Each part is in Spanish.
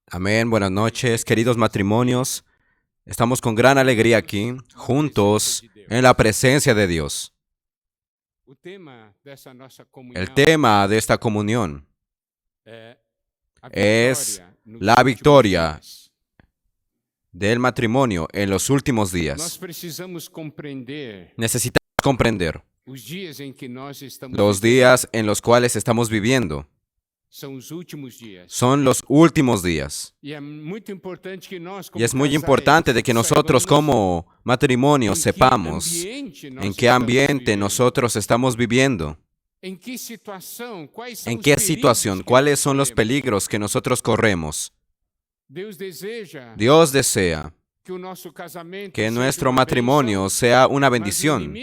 Amén, buenas noches, queridos matrimonios. Estamos con gran alegría aquí, juntos, en la presencia de Dios. El tema de esta comunión es la victoria del matrimonio en los últimos días. Necesitamos comprender los días en los cuales estamos viviendo. Son los últimos días. Y es muy importante de que nosotros como matrimonio sepamos en qué ambiente nosotros estamos viviendo, en qué situación, cuáles son los peligros que nosotros corremos. Dios desea que nuestro matrimonio sea una bendición,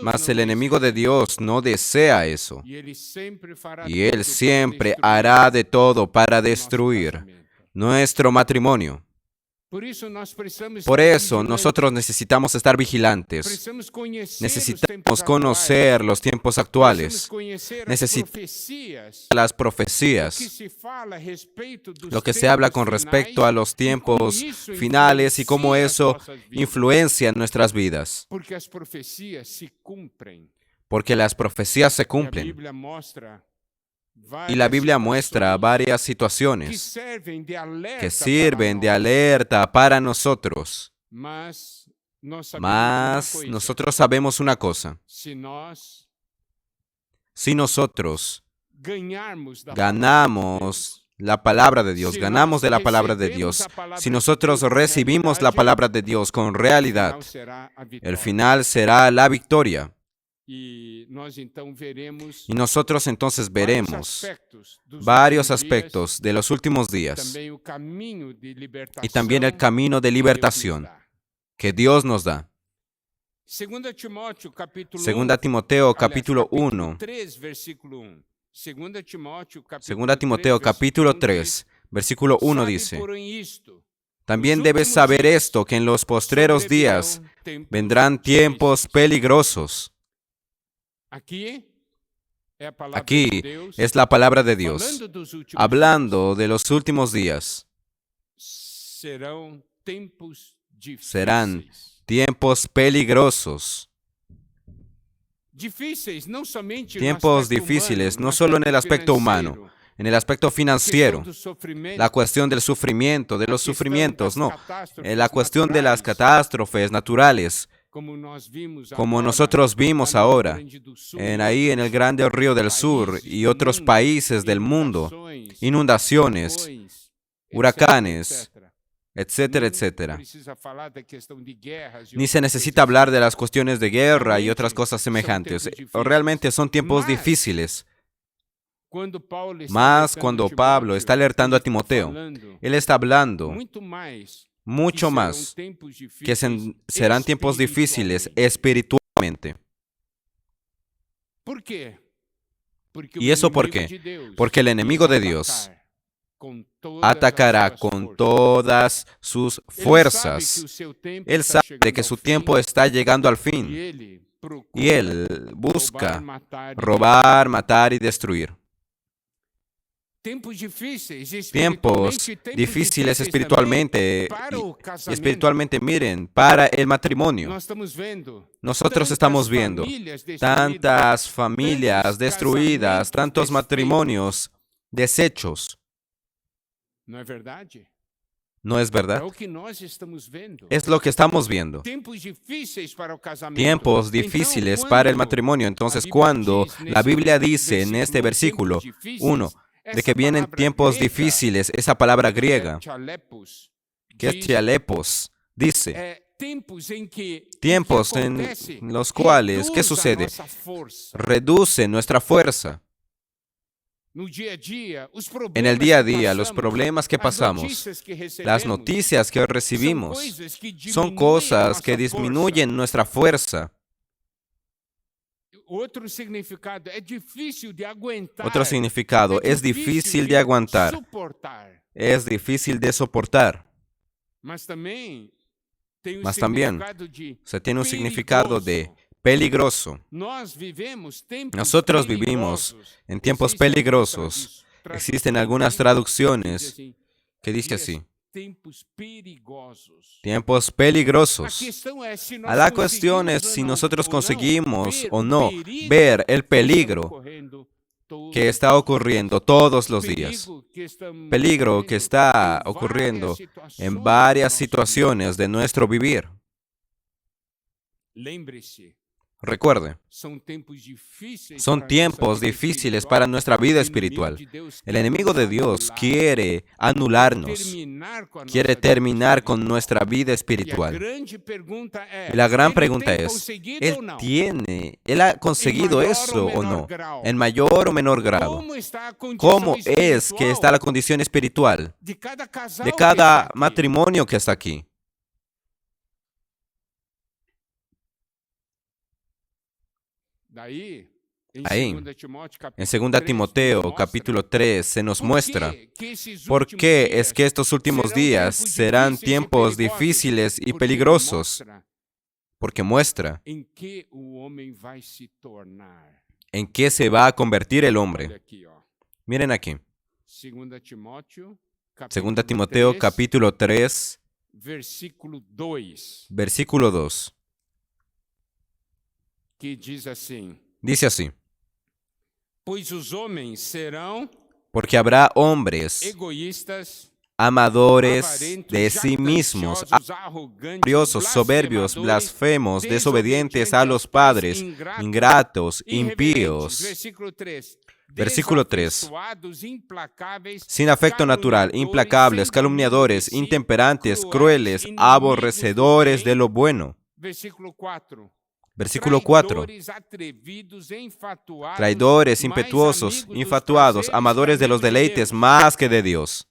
mas el enemigo de Dios no desea eso. Y Él siempre hará de todo para destruir nuestro matrimonio. Por eso nosotros necesitamos estar vigilantes. Necesitamos conocer los tiempos actuales. Necesitamos las profecías, lo que se habla con respecto a los tiempos finales y cómo eso influencia en nuestras vidas. Porque las profecías se cumplen. Y la Biblia muestra varias situaciones que sirven de alerta para nosotros. Mas nosotros sabemos una cosa. Si nosotros ganamos la palabra de Dios, ganamos de la palabra de Dios, si nosotros recibimos la palabra de Dios con realidad, el final será la victoria. Y nosotros entonces veremos varios aspectos de los últimos días y también el camino de libertación que Dios nos da. Segunda Timoteo capítulo 1. Segunda Timoteo capítulo 3, versículo 1 dice: También debes saber esto, que en los postreros días vendrán tiempos peligrosos. Aquí es la palabra de Dios, hablando de los últimos días. Serán tiempos peligrosos. Tiempos difíciles, no solo en el aspecto humano, en el aspecto financiero, la cuestión del sufrimiento, de los sufrimientos, no, la cuestión de las catástrofes naturales, como nosotros vimos ahora, ahí en el Grande Río del Sur y otros países del mundo, inundaciones, huracanes, etcétera, etcétera. Ni se necesita hablar de las cuestiones de guerra y otras cosas semejantes. Realmente son tiempos difíciles. Más cuando Pablo está alertando a Timoteo, él está hablando mucho más que serán tiempos difíciles espiritualmente. ¿Y eso por qué? Porque el enemigo de Dios atacará con todas sus fuerzas. Él sabe que su tiempo está llegando al fin y él busca robar, matar y destruir. Tiempos difíciles espiritualmente, y espiritualmente, miren, para el matrimonio. Nosotros estamos viendo tantas familias destruidas, tantos matrimonios deshechos. ¿No es verdad? Es lo que estamos viendo. Tiempos difíciles para el matrimonio. Entonces, cuando la Biblia dice en este versículo 1, de que vienen tiempos difíciles, esa palabra griega, que es tialepos, dice, tiempos en los cuales, ¿qué sucede? Reduce nuestra fuerza. En el día a día, los problemas que pasamos, las noticias que recibimos, son cosas que disminuyen nuestra fuerza. Otro significado, es difícil de aguantar, es difícil de soportar. Mas también se tiene un significado de peligroso. Nosotros vivimos en tiempos peligrosos Existen algunas traducciones que dicen así: tiempos peligrosos. La cuestión es si nosotros conseguimos o no ver el peligro que está ocurriendo todos los días. Peligro que está ocurriendo en varias situaciones de nuestro vivir. Recuerde, son tiempos difíciles para nuestra vida espiritual. El enemigo de Dios quiere anularnos, quiere terminar con nuestra vida espiritual. Y la gran pregunta es, ¿Él ha conseguido eso o no? ¿En mayor o menor grado? ¿Cómo es que está la condición espiritual de cada matrimonio que está aquí? Ahí, en 2 Timoteo capítulo 3 se nos muestra por qué es que estos últimos días serán tiempos difíciles y peligrosos, porque muestra en qué se va a convertir el hombre. Miren aquí, 2 Timoteo capítulo 3, versículo 2. Dice así: porque habrá hombres amadores de sí mismos, orgullosos, soberbios, blasfemos, desobedientes a los padres, ingratos, impíos. Versículo 3. Sin afecto natural, implacables, calumniadores, intemperantes, crueles, aborrecedores de lo bueno. Versículo 4. Traidores, impetuosos, infatuados, amadores de los deleites más que de Dios.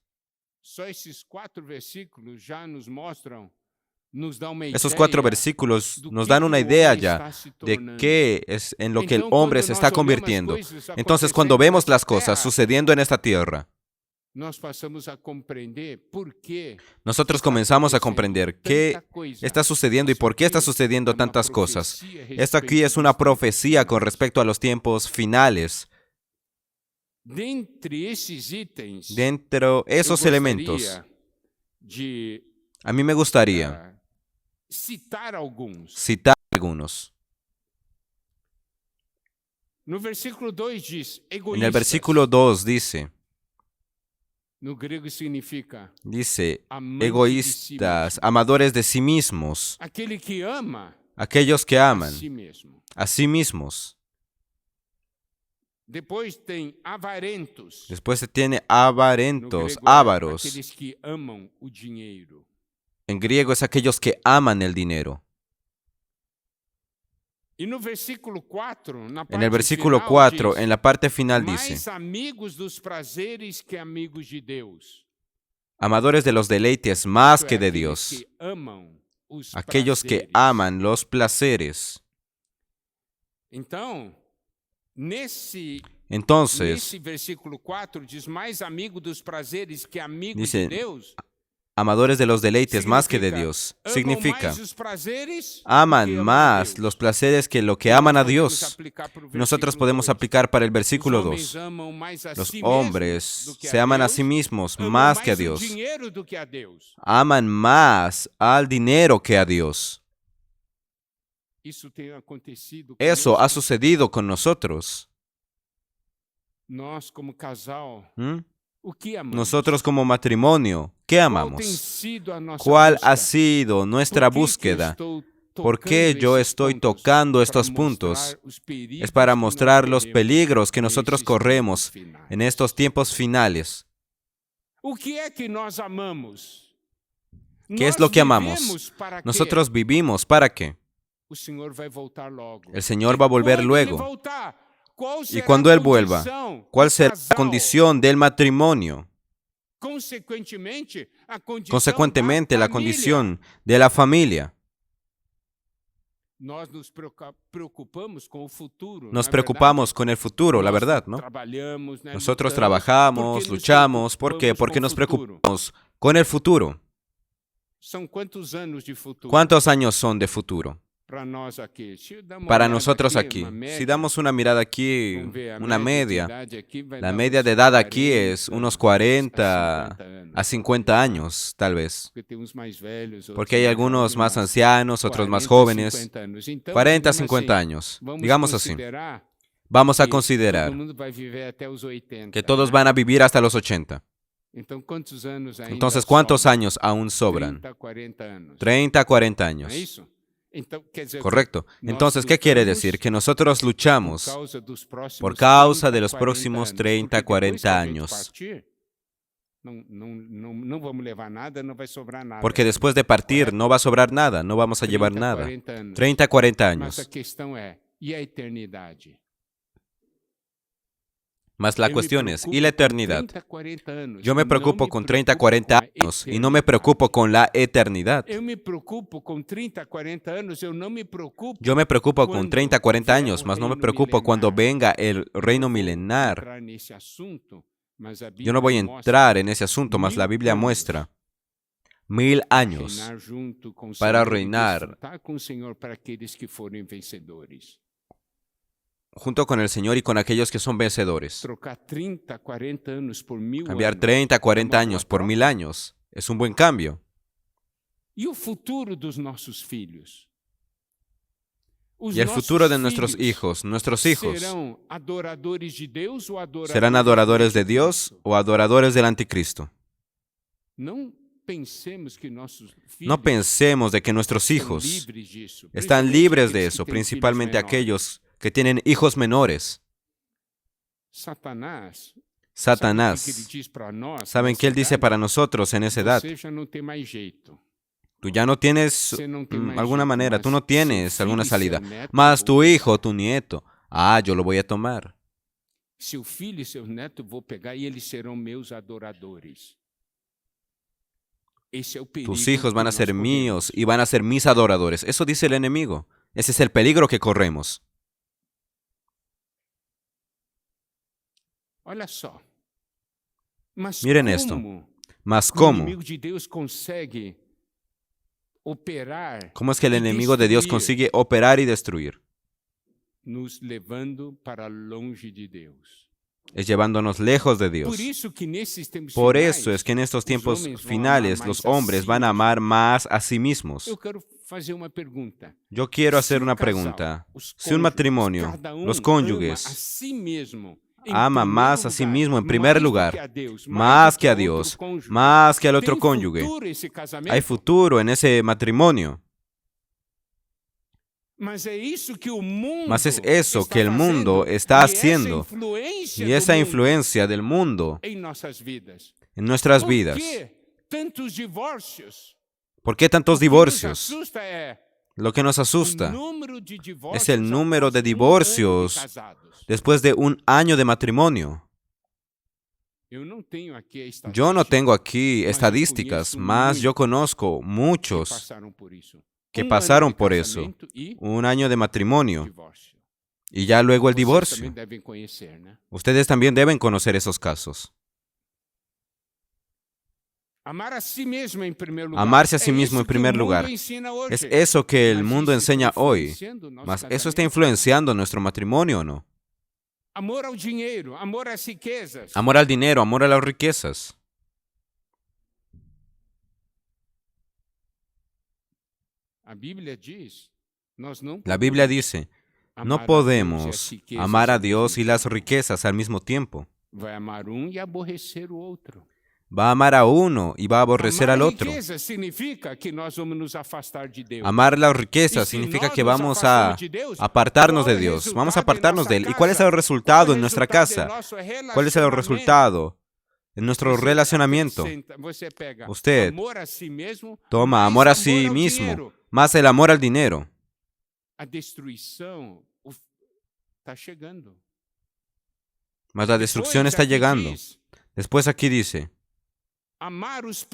Esos 4 versículos nos dan una idea ya de qué es en lo que el hombre se está convirtiendo. Entonces, cuando vemos las cosas sucediendo en esta tierra, nosotros comenzamos a comprender qué está sucediendo y por qué está sucediendo tantas cosas. Esto aquí es una profecía con respecto a los tiempos finales. Dentro de esos elementos, a mí me gustaría citar algunos. En el versículo 2 dice, egoístas, amadores de sí mismos, aquellos que aman a sí mismos. Después se tiene avarentos, ávaros. En griego es aquellos que aman el dinero. En el versículo 4, en la parte final dice, amadores de los deleites más que de Dios, aquellos que aman los placeres. Entonces, dice, amadores de los deleites más que de Dios. Significa, aman más los placeres que lo que aman a Dios. Nosotros podemos aplicar para el versículo 2. Los hombres se aman a sí mismos más que a Dios. Aman más al dinero que a Dios. Eso ha sucedido con nosotros. Nosotros como matrimonio, ¿qué amamos? ¿Cuál ha sido nuestra búsqueda? ¿Por qué yo estoy tocando estos puntos? Es para mostrar los peligros que nosotros corremos en estos tiempos finales. ¿Qué es lo que amamos? Nosotros vivimos ¿para qué? El Señor va a volver luego. Y cuando Él vuelva, ¿cuál será la condición del matrimonio? Consecuentemente, la condición de la familia. Nos preocupamos con el futuro, la verdad, ¿no? Nosotros trabajamos, luchamos. ¿Por qué? Porque nos preocupamos con el futuro. ¿Cuántos años son de futuro? Para nosotros aquí, si damos una mirada aquí, una media, la media de edad aquí es unos 40 a 50 años, tal vez. Porque hay algunos más ancianos, otros más jóvenes. 40 a 50 años, digamos así. Vamos a considerar que todos van a vivir hasta los 80. Entonces, ¿cuántos años aún sobran? 30 a 40 años. Correcto. Entonces, ¿qué quiere decir? Que nosotros luchamos por causa de los próximos 30, 40 años. Porque después de partir no va a sobrar nada, no vamos a llevar nada. 30, 40 años. Mas la cuestión es, ¿y la eternidad? Yo me preocupo con 30, 40 años y no me preocupo con la eternidad. Yo me preocupo con 30, 40 años, mas no me preocupo cuando venga el reino milenar. Yo no voy a entrar en ese asunto, mas la Biblia muestra 1000 años para reinar junto con el Señor y con aquellos que son vencedores. Cambiar 30, 40 años por 1000 años es un buen cambio. ¿Y el futuro de nuestros hijos? ¿Nuestros hijos serán adoradores de Dios o adoradores del anticristo? No pensemos de que nuestros hijos están libres de eso, principalmente aquellos que tienen hijos menores. Satanás, ¿saben qué él dice para nosotros en esa edad? Tú ya no tienes alguna manera, tú no tienes alguna salida. Mas tu hijo, tu nieto, yo lo voy a tomar. Tus hijos van a ser míos y van a ser mis adoradores. Eso dice el enemigo. Ese es el peligro que corremos. Miren esto. Mas ¿cómo? ¿Cómo es que el enemigo de Dios consigue operar y destruir? Es llevándonos lejos de Dios. Por eso es que en estos tiempos finales los hombres van a amar más a sí mismos. Yo quiero hacer una pregunta. Si un matrimonio, los cónyuges, ama más a sí mismo en primer lugar, más que a Dios, más que al otro cónyuge, hay futuro en ese matrimonio. Mas es eso que el mundo está haciendo y esa influencia del mundo en nuestras vidas. ¿Por qué tantos divorcios? Lo que nos asusta es el número de divorcios después de un año de matrimonio. Yo no tengo aquí estadísticas, mas yo conozco muchos que pasaron por eso. Un año de matrimonio y ya luego el divorcio. Ustedes también deben conocer esos casos. Amarse a sí mismo en primer lugar. Es eso que el mundo enseña hoy, mas ¿eso está influenciando nuestro matrimonio o no? Amor al dinero, amor a las riquezas. La Biblia dice, no podemos amar a Dios y las riquezas al mismo tiempo. Va a amar a uno y va a aborrecer al otro. Amar las riquezas significa que vamos a apartarnos de Dios. Vamos a apartarnos de Él. ¿Y cuál es el resultado en nuestra casa? ¿Cuál es el resultado en nuestro relacionamiento? Usted toma amor a sí mismo, más el amor al dinero. Mas la destrucción está llegando. Después aquí dice, amar los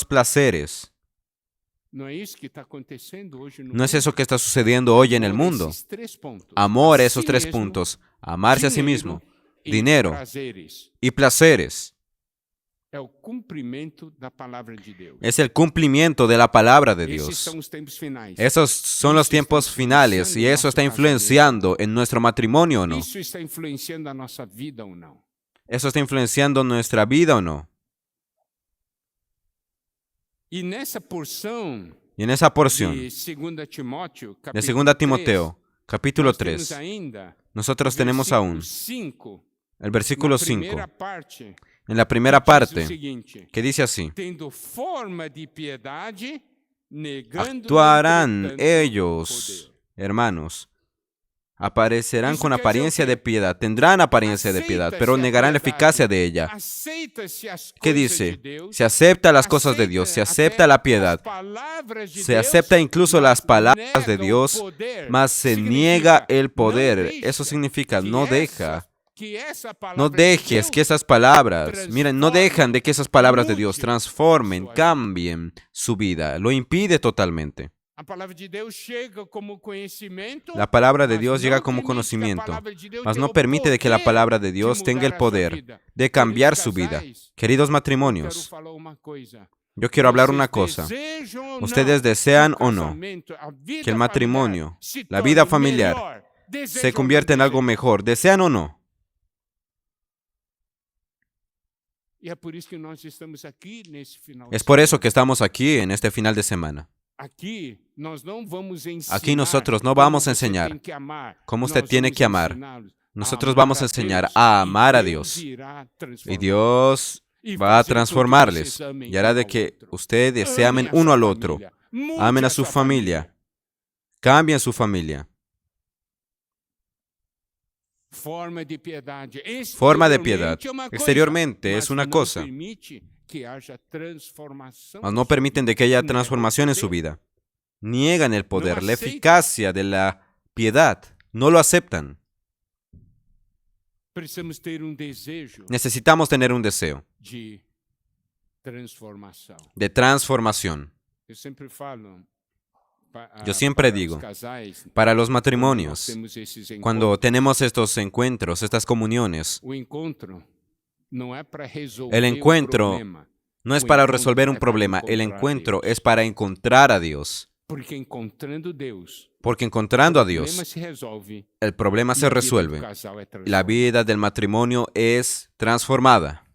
placeres. ¿No es eso que está sucediendo hoy en el mundo? Amor a esos 3 puntos. Amarse a sí mismo, dinero y placeres. Es el cumplimiento de la palabra de Dios. Esos son los tiempos finales y eso está influenciando en nuestro matrimonio o no. ¿Eso está influenciando nuestra vida o no? Y en esa porción de 2 Timoteo, capítulo 3, nosotros tenemos aún el versículo 5, en la primera parte, que dice así: actuarán ellos, hermanos, aparecerán con apariencia de piedad, tendrán apariencia de piedad, pero negarán la eficacia de ella. ¿Qué dice? Se acepta las cosas de Dios, se acepta la piedad, se acepta incluso las palabras de Dios, mas se niega el poder. Eso significa no dejes que esas palabras, miren, no dejan de que esas palabras de Dios transformen, cambien su vida. Lo impide totalmente. La palabra de Dios llega como conocimiento, mas no permite de que la palabra de Dios tenga el poder de cambiar su vida. Queridos matrimonios, yo quiero hablar una cosa. ¿Ustedes desean o no que el matrimonio, la vida familiar, se convierta en algo mejor? ¿Desean o no? Es por eso que estamos aquí en este final de semana. Aquí nosotros no vamos a enseñar cómo usted tiene que amar. Nosotros vamos a enseñar a amar a Dios. Y Dios va a transformarles y hará de que ustedes se amen uno al otro. Amen a su familia. Cambien su familia. Forma de piedad. Exteriormente es una cosa, mas no permiten de que haya transformación en su vida. Niegan el poder, la eficacia de la piedad. No lo aceptan. Necesitamos tener un deseo de transformación. Yo siempre digo, para los matrimonios, cuando tenemos estos encuentros, estas comuniones, el encuentro no es para resolver un problema, el encuentro es para encontrar a Dios. Porque encontrando a Dios, el problema se resuelve y la vida del matrimonio es transformada.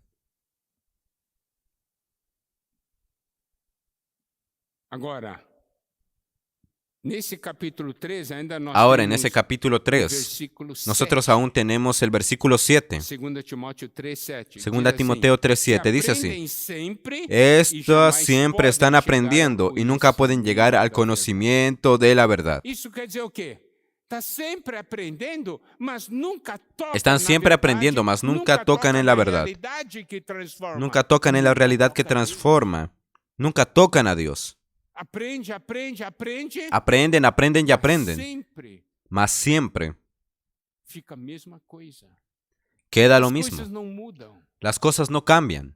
Ahora, en ese capítulo 3, nosotros aún tenemos el versículo 7. 2 Timoteo 3:7 dice así: estos siempre están aprendiendo y nunca pueden llegar al conocimiento de la verdad. Están siempre aprendiendo, mas nunca tocan en la verdad. Nunca tocan en la realidad que transforma. Nunca tocan a Dios. Aprenden y aprenden, mas siempre queda lo mismo. Las cosas no cambian.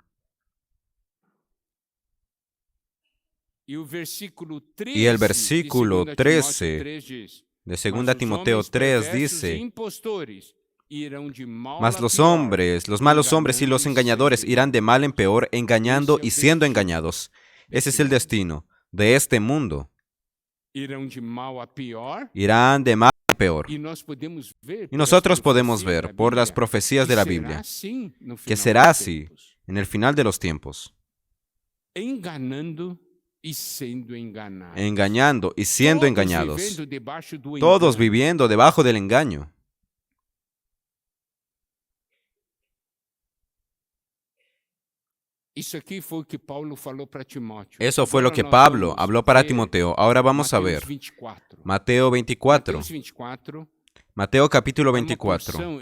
Y el versículo 13 de 2 Timoteo 3 dice: mas los malos hombres y los engañadores irán de mal en peor, engañando y siendo engañados. Ese es el destino de este mundo. Irán de mal a peor. Y nosotros podemos ver por las profecías de la Biblia que será así en el final de los tiempos. Engañando y siendo engañados. Todos viviendo debajo del engaño. Eso fue lo que Pablo habló para Timoteo. Ahora vamos a ver Mateo 24. Mateo capítulo 24.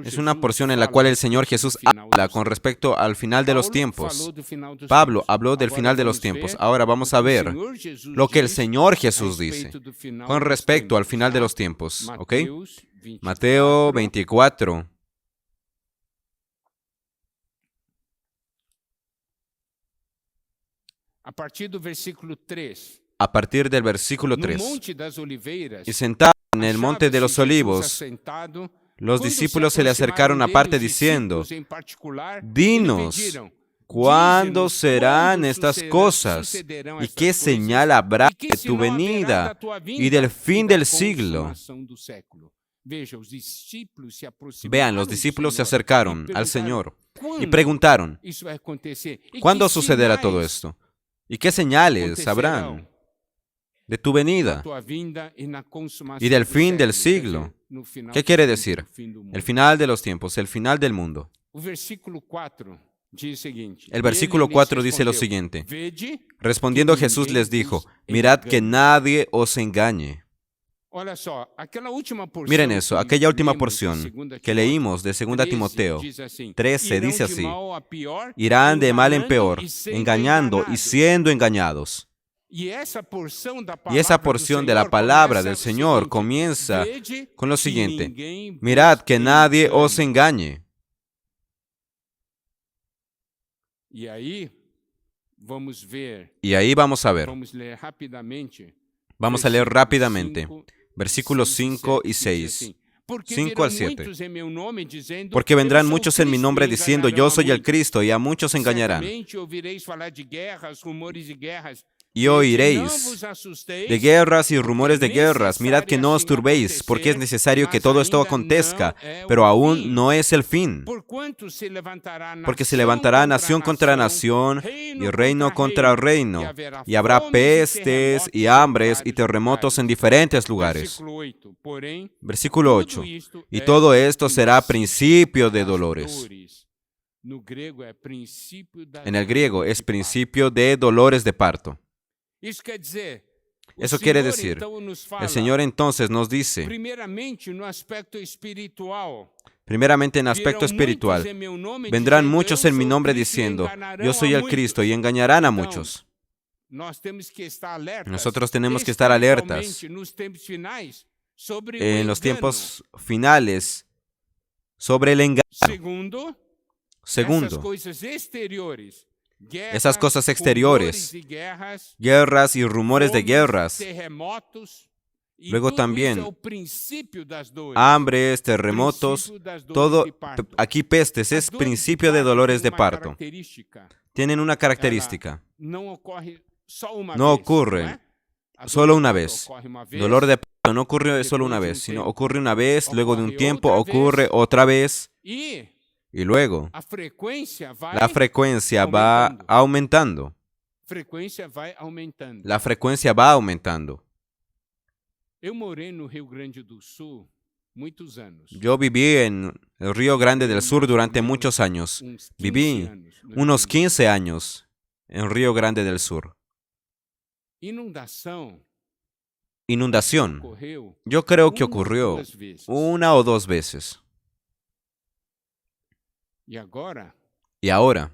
Es una porción en la cual el Señor Jesús habla con respecto al final de los tiempos. Pablo habló del final de los tiempos. Ahora vamos a ver lo que el Señor Jesús dice con respecto al final de los tiempos. ¿Ok? Mateo 24. A partir del versículo 3. Y sentado en el monte de los olivos, los discípulos se le acercaron aparte diciendo: dinos, ¿cuándo serán estas cosas? ¿Y qué señal habrá de tu venida y del fin del siglo? Vean, los discípulos se acercaron al Señor y preguntaron, ¿cuándo sucederá todo esto? ¿Y qué señales habrán de tu venida y del fin del siglo? ¿Qué quiere decir? El final de los tiempos, el final del mundo. El versículo 4 dice lo siguiente. Respondiendo Jesús les dijo, mirad que nadie os engañe. Miren eso, aquella última porción que leímos de 2 Timoteo 13 dice así, irán de mal en peor, engañando y siendo engañados. Y esa porción de la palabra del Señor comienza con lo siguiente, mirad que nadie os engañe. Y ahí vamos a ver. Vamos a leer rápidamente. Versículos 5 y 6. 5 al 7. Porque vendrán muchos en mi nombre diciendo, yo soy el Cristo, y a muchos engañarán. Y oiréis de guerras y rumores de guerras. Mirad que no os turbéis, porque es necesario que todo esto acontezca, pero aún no es el fin. Porque se levantará nación contra nación y reino contra reino, y habrá pestes y hambres y terremotos en diferentes lugares. Versículo 8. Y todo esto será principio de dolores. En el griego es principio de dolores de parto. Eso quiere decir, el Señor entonces nos dice, primeramente en aspecto espiritual, vendrán muchos en mi nombre diciendo, yo soy el Cristo, y engañarán a muchos. Nosotros tenemos que estar alertas en los tiempos finales sobre el engaño. Segundo, esas cosas exteriores, guerras y rumores de guerras. Luego también hambres, terremotos, todo, aquí pestes, es principio de dolores de parto. Tienen una característica. No ocurre solo una vez. Dolor de parto no ocurre solo una vez, sino ocurre una vez, luego de un tiempo ocurre otra vez. Y luego, la frecuencia va aumentando. La frecuencia va aumentando. Yo viví en el Río Grande del Sur durante muchos años. Viví unos 15 años en Río Grande del Sur. Inundación. Yo creo que ocurrió una o dos veces. Y ahora,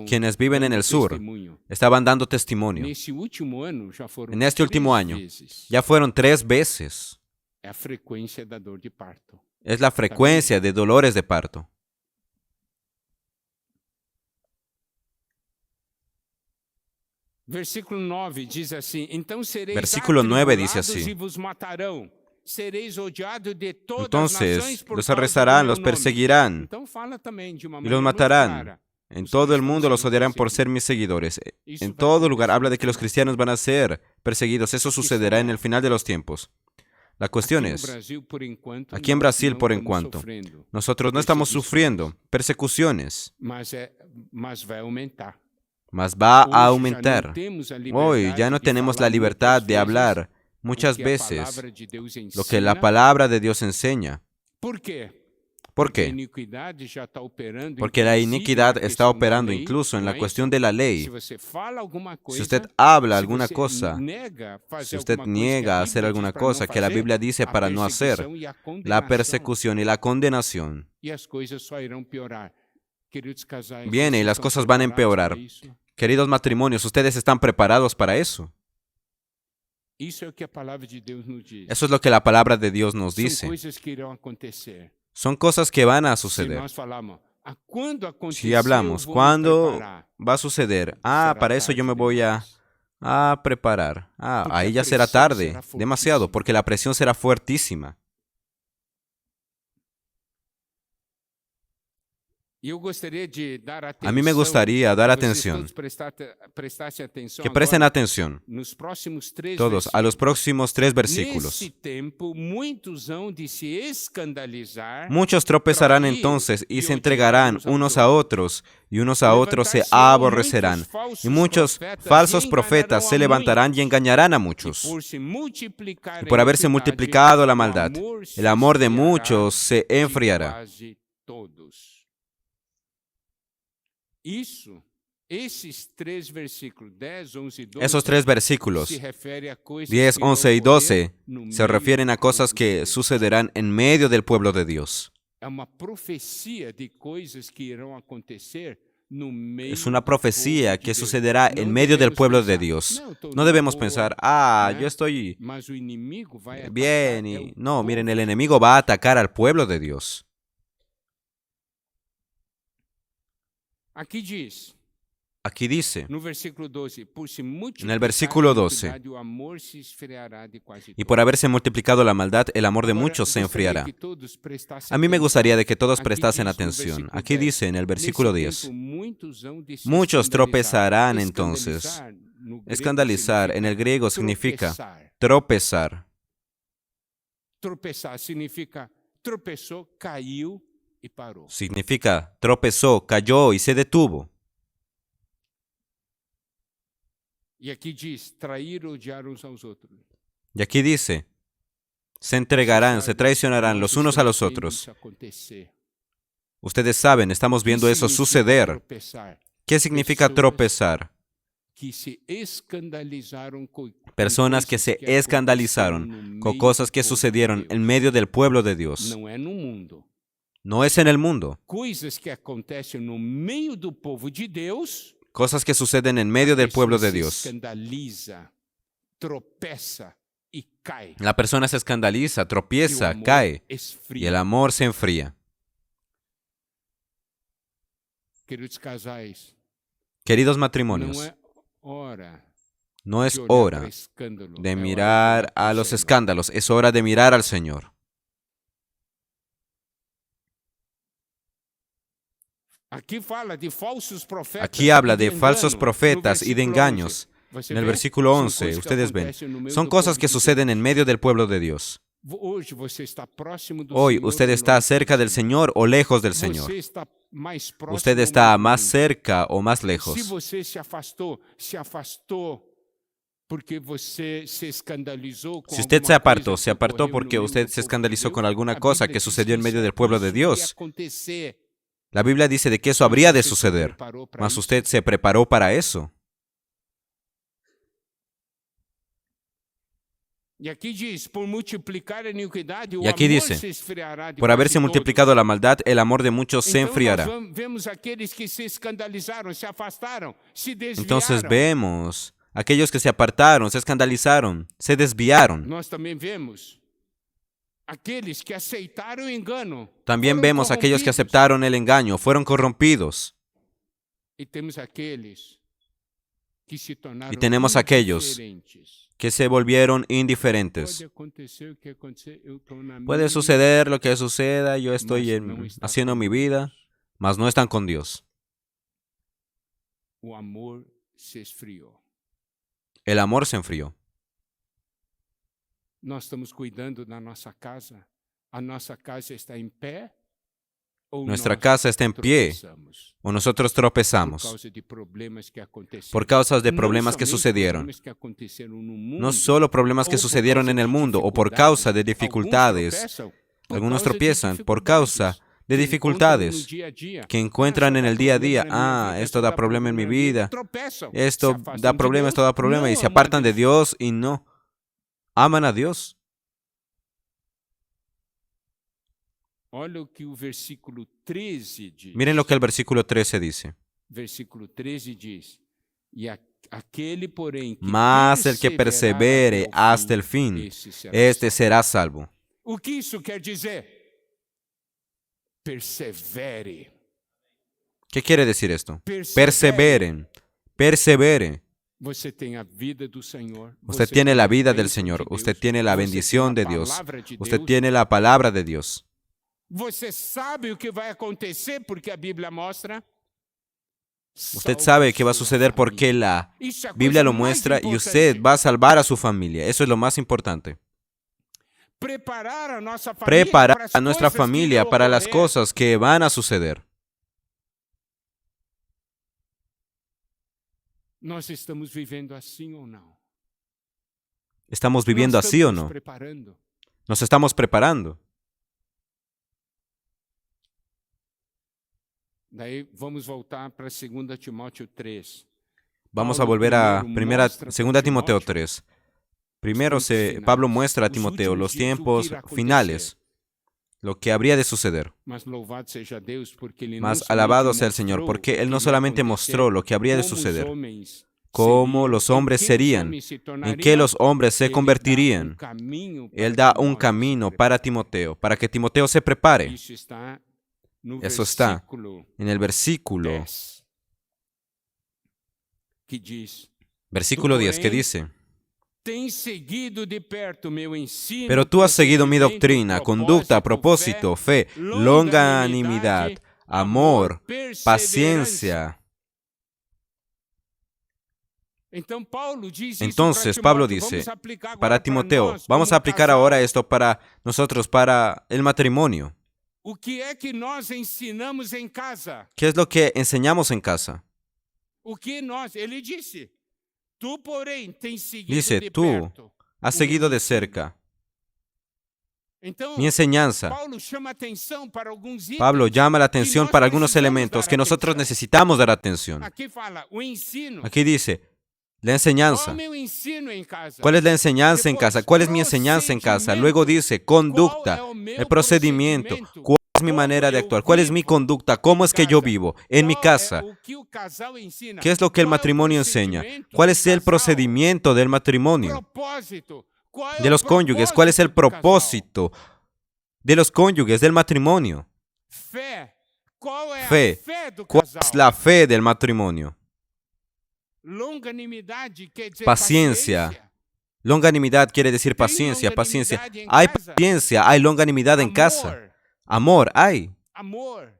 quienes viven en el sur estaban dando testimonio. En este último año, ya fueron 3 veces. Es la frecuencia de dolores de parto. Versículo 9 dice así. Entonces los arrestarán, los perseguirán y los matarán. En todo el mundo los odiarán por ser mis seguidores. En todo lugar habla de que los cristianos van a ser perseguidos. Eso sucederá en el final de los tiempos. La cuestión es, aquí en Brasil, por en cuanto, nosotros no estamos sufriendo persecuciones, mas va a aumentar. Hoy ya no tenemos la libertad de hablar muchas veces lo que la palabra de Dios enseña. ¿Por qué? Porque la iniquidad está operando incluso en la cuestión de la ley. Si usted habla alguna cosa, si usted niega a hacer alguna cosa que la Biblia dice para no hacer, la persecución y la condenación viene y las cosas van a empeorar. Queridos matrimonios, ¿ustedes están preparados para eso? Eso es lo que la palabra de Dios nos dice. Son cosas que van a suceder. Si hablamos, ¿cuándo va a suceder? Para eso yo me voy a preparar. Ahí ya será tarde, demasiado, porque la presión será fuertísima. A mí me gustaría dar atención, que presten atención todos a los próximos 3 versículos. Muchos tropezarán entonces y se entregarán unos a otros, y unos a otros se aborrecerán. Y muchos falsos profetas se levantarán y engañarán a muchos. Y por haberse multiplicado la maldad, el amor de muchos se enfriará. Esos 3 versículos, 10, 11 y 12, se refieren a cosas que sucederán en medio del pueblo de Dios. Es una profecía que sucederá en medio del pueblo de Dios. No debemos pensar, yo estoy bien. No, miren, el enemigo va a atacar al pueblo de Dios. Aquí dice, en el versículo 12, y por haberse multiplicado la maldad, el amor de muchos se enfriará. A mí me gustaría de que todos prestasen atención. Aquí dice en el versículo 10, muchos tropezarán entonces. Escandalizar en el griego significa tropezar. Tropezar significa tropezó, cayó y paró. Significa tropezó, cayó y se detuvo. Y aquí dice, trair o odiar uns aos outros. Y aquí dice, se entregarán, se traicionarán los unos a los otros. Ustedes saben, estamos viendo eso suceder. ¿Qué significa tropezar? Personas que se escandalizaron con cosas que sucedieron en medio del pueblo de Dios. No es en el mundo. Cosas que suceden en medio del pueblo de Dios. La persona se escandaliza, tropieza, cae, y el amor se enfría. Queridos matrimonios, no es hora de mirar a los escándalos, es hora de mirar al Señor. Aquí habla de falsos profetas y de engaños. En el versículo 11, ustedes ven, son cosas que suceden en medio del pueblo de Dios. Hoy usted está cerca del Señor o lejos del Señor. Usted está más cerca o más lejos. Si usted se apartó porque usted se escandalizó con alguna cosa que sucedió en medio del pueblo de Dios. La Biblia dice de que eso habría de suceder, mas usted se preparó para eso. Y aquí dice, por haberse multiplicado la maldad, el amor de muchos se enfriará. Entonces vemos aquellos que se apartaron, se escandalizaron, se desviaron. También vemos aquellos que aceptaron el engaño, fueron corrompidos. Y tenemos aquellos que se volvieron indiferentes. Puede suceder lo que suceda, yo estoy haciendo mi vida, mas no están con Dios. El amor se enfrió. Nós estamos cuidando da nossa casa. A nossa casa está em pé ou nuestra casa está en pie o nosotros tropezamos por causa de problemas que sucedieron. No solo problemas que sucedieron en el mundo o por causa de dificultades. Algunos tropiezan por causa de dificultades que encuentran en el día a día. Esto da problema en mi vida. Esto da problema y se apartan de Dios y no aman a Dios. Miren lo que el versículo 13 dice. Mas el que persevere hasta el fin, este será salvo. O que isso quer dizer? Persevere. ¿Qué quiere decir esto? Perseveren. Persevere. Usted tiene la vida del Señor. Usted tiene la bendición de Dios. Usted tiene la palabra de Dios. Você sabe o que vai acontecer porque a Bíblia mostra. Usted sabe qué va a suceder porque la Biblia lo muestra y usted va a salvar a su familia. Eso es lo más importante. Preparar a nuestra familia para las cosas que van a suceder. Nós estamos vivendo assim ou não? ¿Estamos viviendo así o no? Nos estamos preparando. Daí vamos voltar para 2 Timóteo 3. Vamos a volver a 2 Timoteo 3. Primero Pablo muestra a Timoteo los tiempos finales, lo que habría de suceder. Mas alabado sea el Señor, porque Él no solamente mostró lo que habría de suceder, cómo los hombres serían, en qué los hombres se convertirían. Él da un camino para Timoteo, para que Timoteo se prepare. Eso está en el versículo 10, que dice: pero tú has seguido mi doctrina, conducta, propósito, fe, longanimidad, amor, paciencia. Entonces Pablo dice para Timoteo, vamos a aplicar ahora esto para nosotros, para el matrimonio. ¿Qué es lo que enseñamos en casa? Dice, tú has seguido de cerca mi enseñanza. Pablo llama la atención para algunos elementos que nosotros necesitamos dar atención. Aquí dice, la enseñanza. ¿Cuál es la enseñanza en casa? ¿Cuál es mi enseñanza en casa? Luego dice, conducta, el procedimiento. ¿Cuál es mi manera de actuar? ¿Cuál es mi conducta? ¿Cómo es que yo vivo en mi casa? ¿Qué es lo que el matrimonio enseña? ¿Cuál es el procedimiento del matrimonio? De los cónyuges. ¿Cuál es el propósito de los cónyuges del matrimonio? Fe. ¿Cuál es la fe del matrimonio? Paciencia. Longanimidad quiere decir paciencia, paciencia. Hay paciencia, hay longanimidad en casa. Amor, hay. Amor,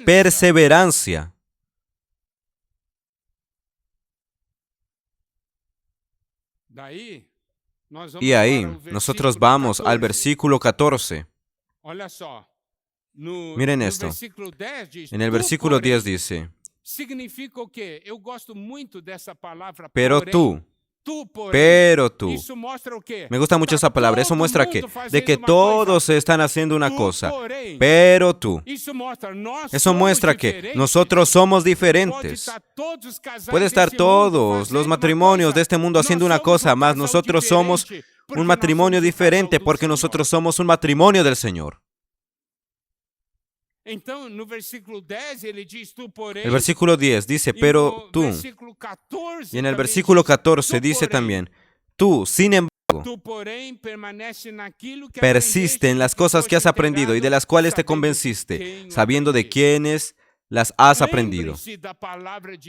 perseverancia. Y ahí nosotros vamos al versículo 14. Miren esto. En el versículo 10 dice, pero tú, me gusta mucho esa palabra, eso muestra que, de que todos están haciendo una cosa, pero tú, eso muestra que nosotros somos diferentes. Puede estar todos los matrimonios de este mundo haciendo una cosa, mas nosotros somos un matrimonio diferente porque nosotros somos un matrimonio del Señor. El versículo 10 dice, pero tú. Y en el versículo 14 dice también, tú, sin embargo, persiste en las cosas que has aprendido y de las cuales te convenciste, sabiendo de quiénes las has aprendido.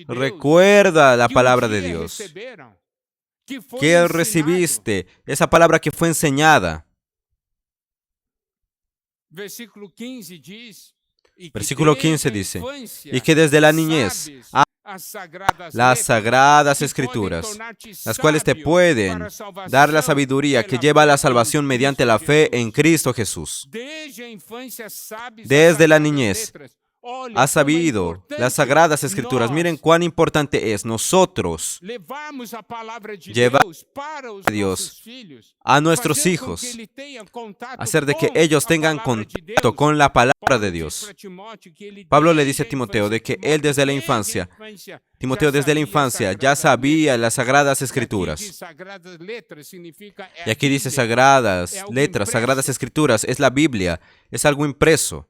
Recuerda la palabra de Dios. ¿Qué recibiste? Esa palabra que fue enseñada. Versículo 15 dice, y que desde la niñez las sagradas escrituras, las cuales te pueden dar la sabiduría que lleva a la salvación mediante la fe en Cristo Jesús. Desde la niñez has sabido las sagradas escrituras. Miren cuán importante es nosotros llevar a Dios a nuestros hijos, hacer de que ellos tengan contacto con la palabra de Dios. Pablo le dice a Timoteo de que él desde la infancia, Timoteo desde la infancia ya sabía las sagradas escrituras. Y aquí dice sagradas letras, sagradas escrituras, es la Biblia, es algo impreso.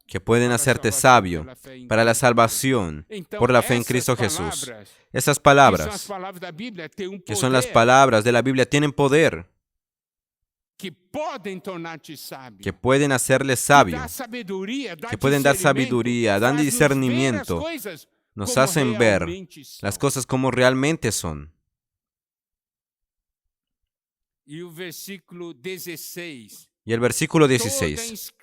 Que pueden hacerte sabio para la salvación por la fe en Cristo Jesús. Esas palabras, que son las palabras de la Biblia, tienen poder, que pueden hacerle sabio, que pueden dar sabiduría, dan discernimiento, nos hacen ver las cosas como realmente son. Y el versículo 16. Y el versículo 16.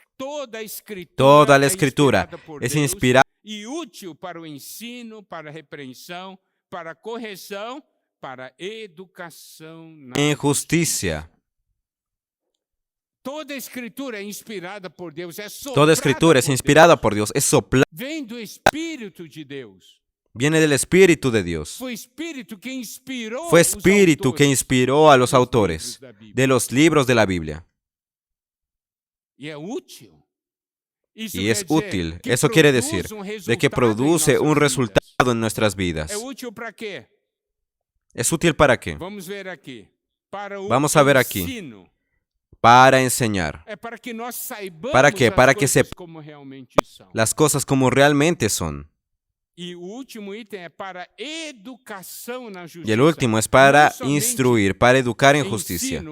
Toda la Escritura es inspirada y útil para el ensino, para repreensão, para corrección, para educación en justicia. Toda Escritura es inspirada por Dios. Toda Escritura es inspirada por Dios, es soplada. Vem do Espírito de Deus. Viene del Espíritu de Dios. Fue Espíritu que inspiró a los autores de los libros de la Biblia. Y es útil. Y es útil. Eso quiere decir de que produce un resultado en nuestras vidas. ¿Es útil para qué? ¿Es útil para qué? Vamos a ver aquí. Para enseñar. ¿Para qué? Para que sepamos las cosas como realmente son. Y el último ítem es para educación na justicia. Y el último es para instruir, para educar en justicia.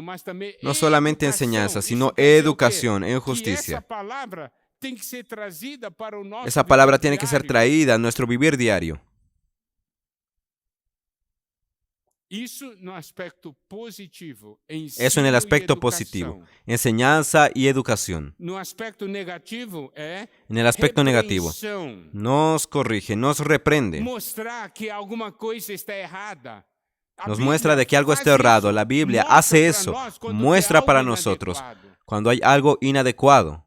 No solamente enseñanza, sino educación en justicia. Esa palabra tiene que ser traída a nuestro vivir diario. Eso en el aspecto positivo. Eso en el aspecto positivo. Enseñanza y educación. En el aspecto negativo. Nos corrige, nos reprende. Mostrar que alguna cosa está errada. Nos muestra de que algo está errado. La Biblia hace eso. Muestra para nosotros cuando hay algo inadecuado.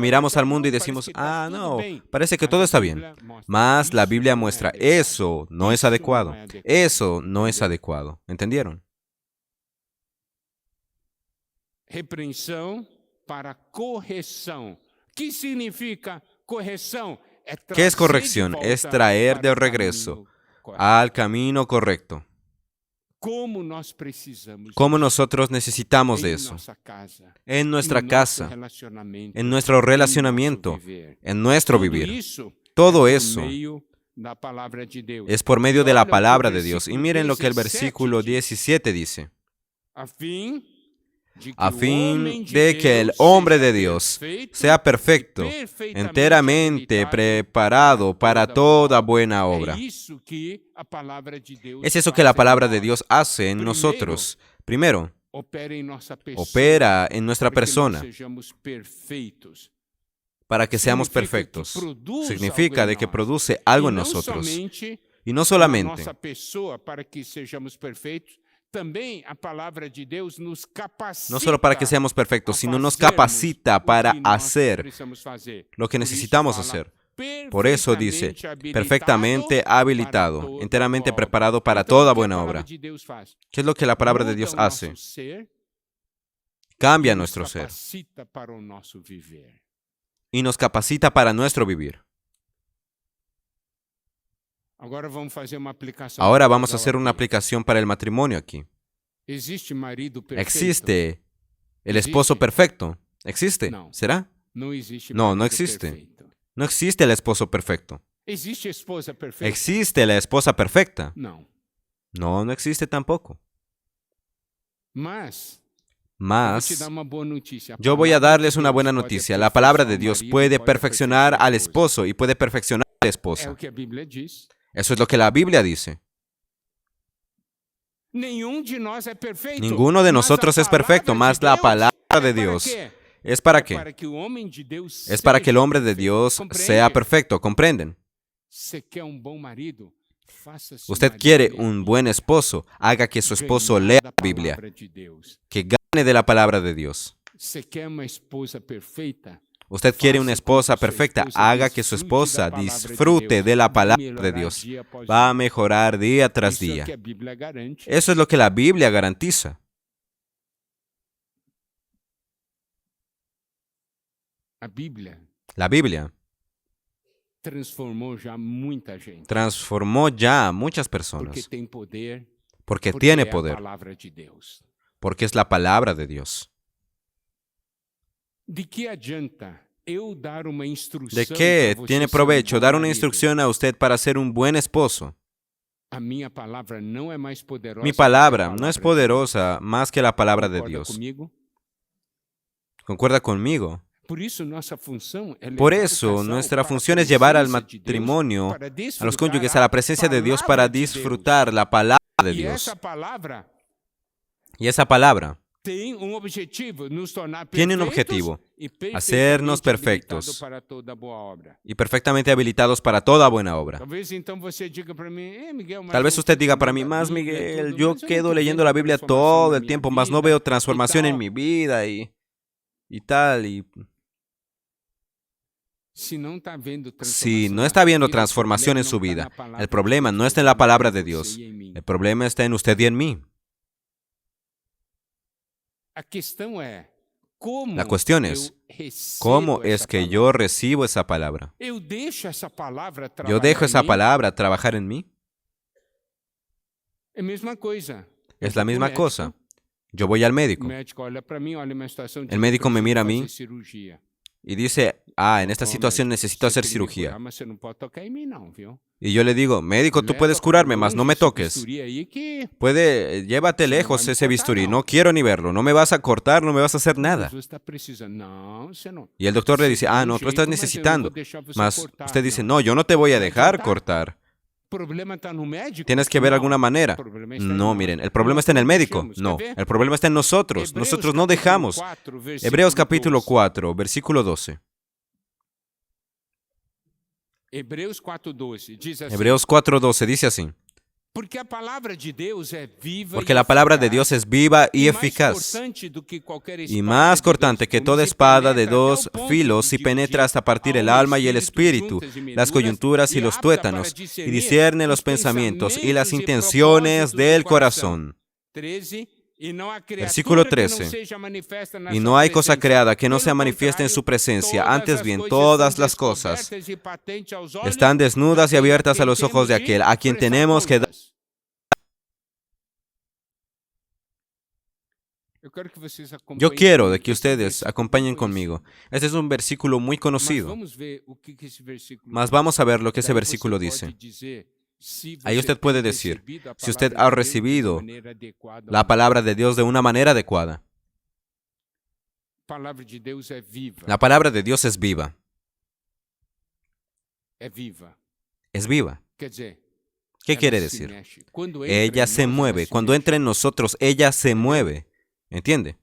Miramos al mundo y decimos, no, parece que todo está bien. Mas la Biblia muestra, eso no es adecuado. Eso no es adecuado. ¿Entendieron? Repreensão para corrección. ¿Qué significa corrección? ¿Qué es corrección? Es traer de regreso al camino correcto. ¿Cómo nosotros necesitamos de eso? En nuestra casa, en nuestro relacionamiento, en nuestro vivir. Todo eso es por medio de la palabra de Dios. Y miren lo que el versículo 17 dice. A fin de que el hombre de Dios sea perfecto, enteramente preparado para toda buena obra. Es eso que la palabra de Dios hace en nosotros. Primero, opera en nuestra persona para que seamos perfectos. Significa de que produce algo en nosotros. Y no solamente no solo para que seamos perfectos, sino nos capacita para hacer lo que necesitamos hacer. Por eso dice, perfectamente habilitado, enteramente preparado para toda buena obra. ¿Qué es lo que la palabra de Dios hace? Cambia nuestro ser y nos capacita para nuestro vivir. Ahora vamos a hacer una aplicación para el matrimonio aquí. ¿Existe el esposo perfecto? ¿Existe? ¿Será? No, no existe. No existe el esposo perfecto. ¿Existe la esposa perfecta? No, no existe tampoco. Mas, yo voy a darles una buena noticia. La palabra de Dios puede perfeccionar al esposo y puede perfeccionar a la esposa. Eso es lo que la Biblia dice. Ninguno de nosotros es perfecto, mas la palabra de Dios es para qué? Es para que el hombre de Dios sea perfecto, ¿comprenden? Usted quiere un buen esposo, haga que su esposo lea la Biblia, que gane de la palabra de Dios. Usted quiere una esposa perfecta, haga que su esposa disfrute de la palabra de Dios. Va a mejorar día tras día. Eso es lo que la Biblia garantiza. La Biblia transformó ya a muchas personas porque tiene poder, porque es la palabra de Dios. ¿De qué tiene provecho dar una instrucción a usted para ser un buen esposo? Mi palabra no es poderosa más que la palabra de Dios. ¿Concuerda conmigo? Por eso, nuestra función es llevar al matrimonio, a los cónyuges, a la presencia de Dios para disfrutar la palabra de Dios. Y esa palabra tiene un objetivo, hacernos perfectos y perfectamente habilitados para toda buena obra. Tal vez usted diga para mí, más Miguel, yo quedo leyendo la Biblia todo el tiempo, mas no veo transformación en mi vida y tal. Si no está viendo transformación en su vida, el problema no está en la palabra de Dios, el problema está en usted y en mí. La cuestión es, ¿cómo es que yo recibo esa palabra? ¿Yo dejo esa palabra trabajar en mí? Es la misma cosa. Yo voy al médico. El médico me mira a mí y dice, en esta situación necesito hacer cirugía. Y yo le digo, médico, tú puedes curarme, mas no me toques. Llévate lejos ese bisturí, no quiero ni verlo, no me vas a cortar, no me vas a hacer nada. Y el doctor le dice, no, tú estás necesitando. Mas usted dice, no, yo no te voy a dejar cortar. ¿Tienes que ver alguna manera? No, miren, el problema está en el médico. No, el problema está en nosotros. Nosotros no dejamos. Hebreos capítulo 4, versículo 12. Hebreos 4:12 dice así. Porque la palabra de Dios es viva y eficaz, y más cortante que toda espada de dos filos, y penetra hasta partir el alma y el espíritu, las coyunturas y los tuétanos, y discierne los pensamientos y las intenciones del corazón. Versículo 13. Y no hay cosa creada que no sea manifiesta en su presencia, antes bien todas las cosas están desnudas y abiertas a los ojos de aquel a quien tenemos que dar. Yo quiero de que ustedes acompañen conmigo. Este es un versículo muy conocido, mas vamos a ver lo que ese versículo dice. Ahí usted puede decir, si usted ha recibido la palabra de Dios de una manera adecuada. La palabra de Dios es viva. Es viva. ¿Qué quiere decir? Ella se mueve. Cuando entra en nosotros, ella se mueve. ¿Entiende?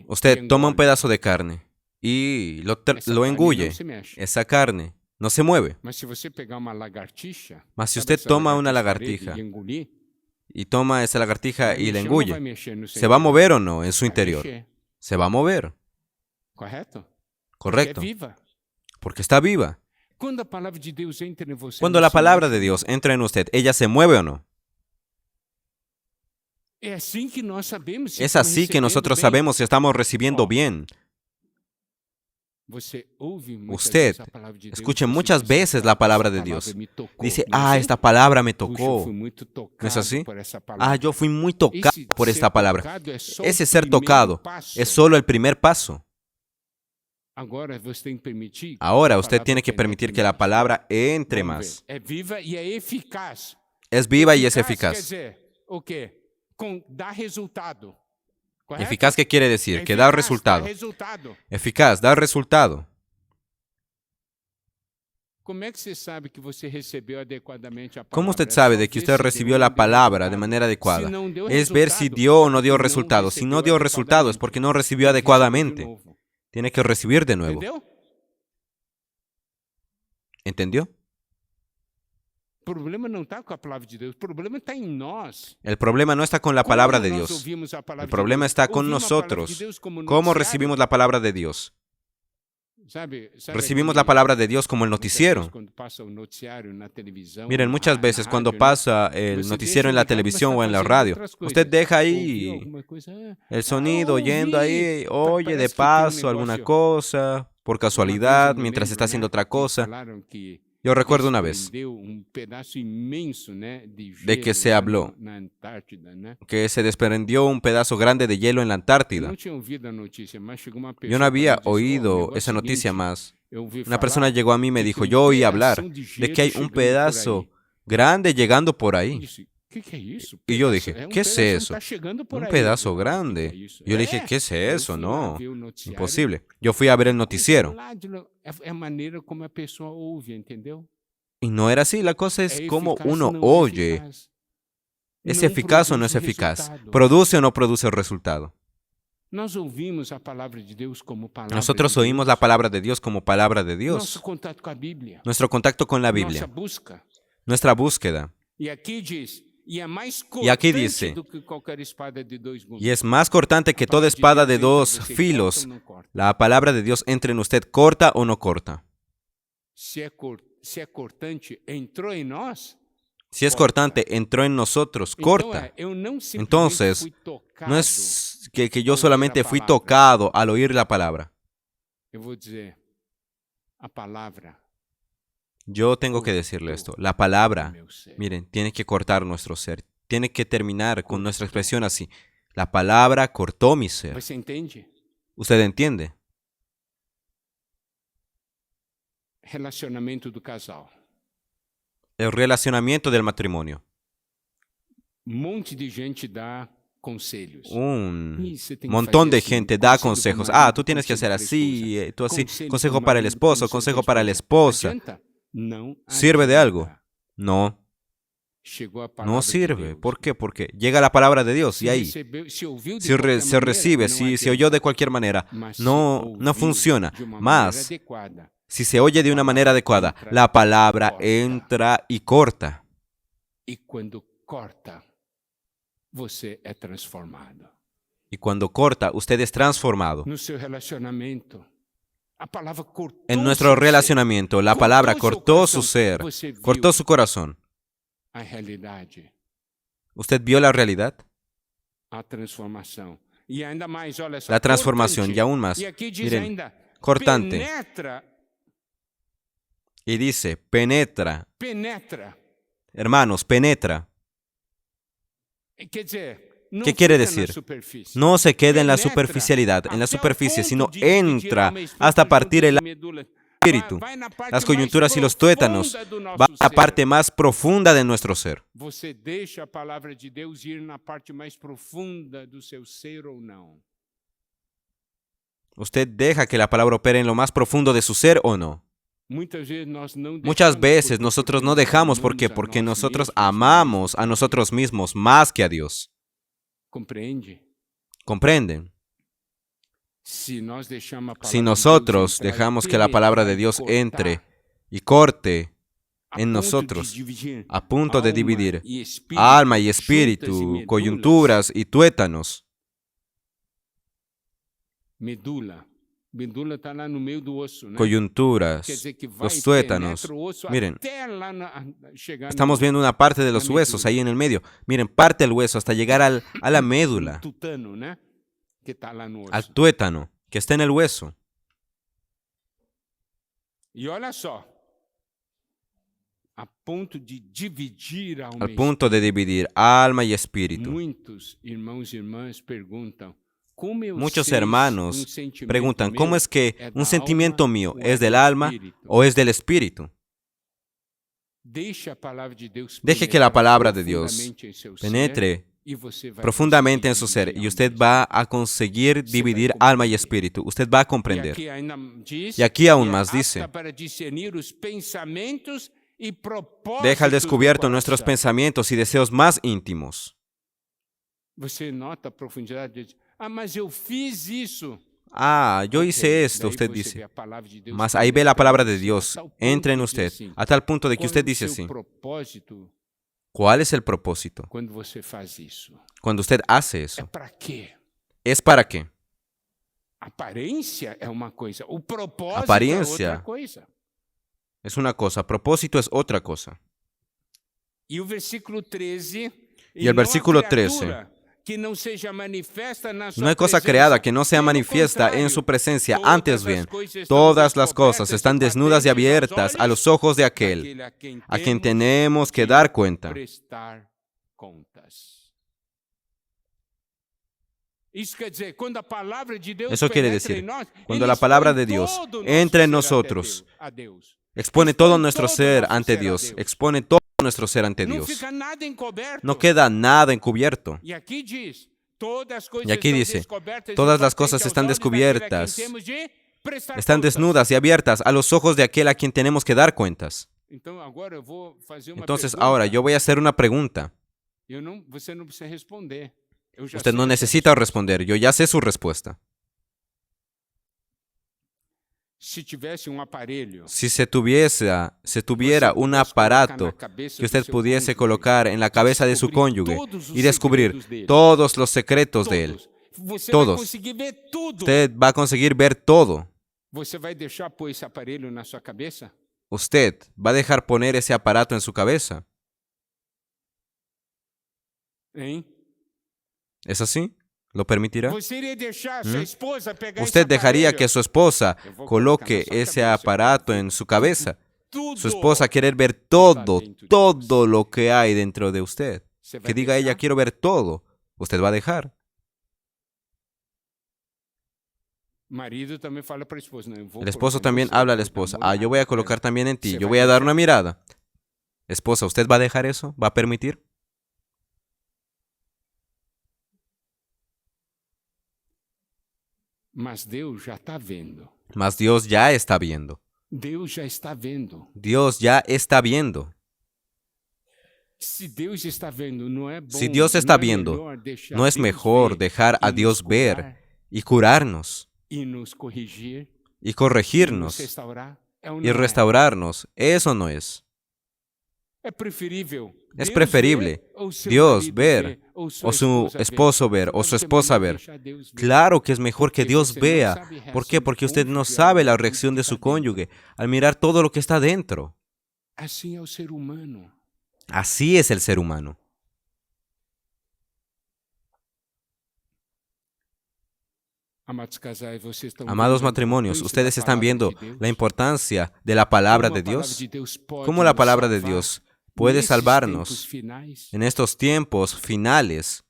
Usted toma un pedazo de carne y lo engulle. Esa carne no se mueve. Mas si usted toma una lagartija y toma esa lagartija y la engulle, ¿se va a mover o no en su interior? Se va a mover. Correcto. Porque está viva. Cuando la palabra de Dios entra en usted, ¿ella se mueve o no? Es así que nosotros sabemos si estamos recibiendo bien. Usted escuche muchas veces la palabra de Dios. Dice, esta palabra me tocó. ¿No es así? Yo fui muy tocado por esta palabra. Ese ser tocado es solo el primer paso. Ahora usted tiene que permitir que la palabra entre más. Es viva y es eficaz. Eficaz, ¿qué quiere decir? Que da resultado. Eficaz, da resultado. ¿Cómo usted sabe de que usted recibió la palabra de manera adecuada? Es ver si dio o no dio resultado. Si no dio resultado es porque no recibió adecuadamente. Tiene que recibir de nuevo. ¿Entendió? El problema no está con la palabra de Dios. El problema está con nosotros. ¿Cómo recibimos la palabra de Dios? Recibimos la palabra de Dios como el noticiero. Miren, muchas veces cuando pasa el noticiero en la televisión o en la radio, usted deja ahí el sonido, oyendo ahí, oye de paso alguna cosa, por casualidad, mientras está haciendo otra cosa. Yo recuerdo una vez de que se habló que se desprendió un pedazo grande de hielo en la Antártida. Yo no había oído esa noticia más. Una persona llegó a mí y me dijo, yo oí hablar de que hay un pedazo grande llegando por ahí. Y yo dije, ¿qué es eso? Un pedazo grande. Yo le dije, ¿qué es eso? No, imposible. Yo fui a ver el noticiero. Y no era así, la cosa es como uno oye. ¿Es eficaz o no es eficaz? ¿Produce o no produce el resultado? Nosotros oímos la palabra de Dios como palabra de Dios. Nuestro contacto con la Biblia. Nuestra búsqueda. Y aquí dice, y es más cortante que toda espada de dos filos. La palabra de Dios entra en usted, ¿corta o no corta? Si es cortante, entró en nosotros. Si es cortante, entró en nosotros, corta. Entonces, no es que yo solamente fui tocado al oír la palabra. Yo tengo que decirle esto. La palabra, miren, tiene que cortar nuestro ser. Tiene que terminar con nuestra expresión así. La palabra cortó mi ser. ¿Usted entiende? Relacionamiento do casal. El relacionamiento del matrimonio. Monte de gente da conselhos. Un montón de gente da consejos. Ah, tú tienes que hacer así, tú así. Consejo para el esposo, consejo para la esposa. ¿Sirve de algo? No. No sirve. ¿Por qué? Porque llega la palabra de Dios y ahí se recibe, si se oyó de cualquier manera, no funciona. Más, si se oye de una manera adecuada, la palabra entra y corta. Y cuando corta, você é transformado. Y cuando corta, usted es transformado. No seu relacionamento, a palavra cortou. En nuestro relacionamiento, la palabra cortó su ser, cortó su corazón. A realidade. ¿Usted vio la realidad? A transformação. Y ainda mais, olha só, la transformación, y aún más. Miren, cortante. Penetra. Y dice, penetra. Penetra. Hermanos, penetra. ¿Qué quiere decir? No se queda en la superficialidad, en la superficie, sino entra hasta partir el espíritu, las coyunturas y los tuétanos. Va a la parte más profunda de nuestro ser. Você deixa a palavra de Deus ir na parte mais profunda do seu ser ou não? ¿Usted deja que la palabra opere en lo más profundo de su ser o no? Muchas veces nosotros no dejamos. ¿Por qué? Porque nosotros amamos a nosotros mismos más que a Dios. ¿Comprenden? Si nosotros dejamos que la palabra de Dios entre y corte en nosotros, a punto de dividir alma y espíritu, coyunturas y tuétanos, coyunturas, los tuétanos. Miren, estamos viendo una parte de los huesos ahí en el medio. Miren, parte el hueso hasta llegar a la médula, al tuétano que está en el hueso. Al punto de dividir alma y espíritu. Muchos hermanos preguntan, ¿cómo es que un sentimiento mío es del alma o es del espíritu? Deje que la palabra de Dios penetre profundamente en su ser y usted va a conseguir dividir alma y espíritu. Usted va a comprender. Y aquí aún más dice, deja al descubierto nuestros pensamientos y deseos más íntimos. Yo hice esto, usted dice. Mas ahí ve la palabra de Dios. Entra en usted, a tal punto de que usted dice así. ¿Cuál es el propósito? Cuando usted hace eso. ¿Es para qué? Apariencia es una cosa, propósito es otra cosa. Y el versículo 13. No hay cosa creada que no sea manifiesta en su presencia. Antes bien, todas las cosas están desnudas y abiertas a los ojos de aquel a quien tenemos que dar cuenta. Eso quiere decir, cuando la palabra de Dios entra en nosotros, expone todo nuestro ser ante Dios, expone todo nuestro ser ante Dios. No queda nada encubierto. Y aquí dice, todas las cosas están descubiertas, están desnudas y abiertas a los ojos de aquel a quien tenemos que dar cuentas. Entonces ahora yo voy a hacer una pregunta. Usted no necesita responder, yo ya sé su respuesta. Si se tuviera un aparato que usted pudiese colocar en la cabeza de su cónyuge y descubrir todos los secretos de él, todos, usted va a conseguir ver todo. ¿Usted va a dejar poner ese aparato en su cabeza? ¿Es así? ¿Lo permitirá? ¿Usted dejaría que su esposa coloque ese aparato en su cabeza? Su esposa quiere ver todo lo que hay dentro de usted. Que diga ella, quiero ver todo. ¿Usted va a dejar? El esposo también habla a la esposa. Yo voy a colocar también en ti. Yo voy a dar una mirada. Esposa, ¿usted va a dejar eso? ¿Va a permitir? Mas Deus já está vendo. Mas Dios ya está viendo. Deus já está vendo. Dios ya está viendo. Si Deus está vendo, no é bom, Si Dios está viendo, ¿no es mejor dejar a Dios ver y curarnos y nos corrigir, y corregirnos y restaurarnos? Eso no es. Es preferible Dios ver, o su esposo ver, o su esposa ver. Claro que es mejor que Dios vea. ¿Por qué? Porque usted no sabe la reacción de su cónyuge al mirar todo lo que está dentro. Así es el ser humano. Amados matrimonios, ¿ustedes están viendo la importancia de la palabra de Dios? ¿Cómo la palabra de Dios puede salvarnos en estos tiempos finales?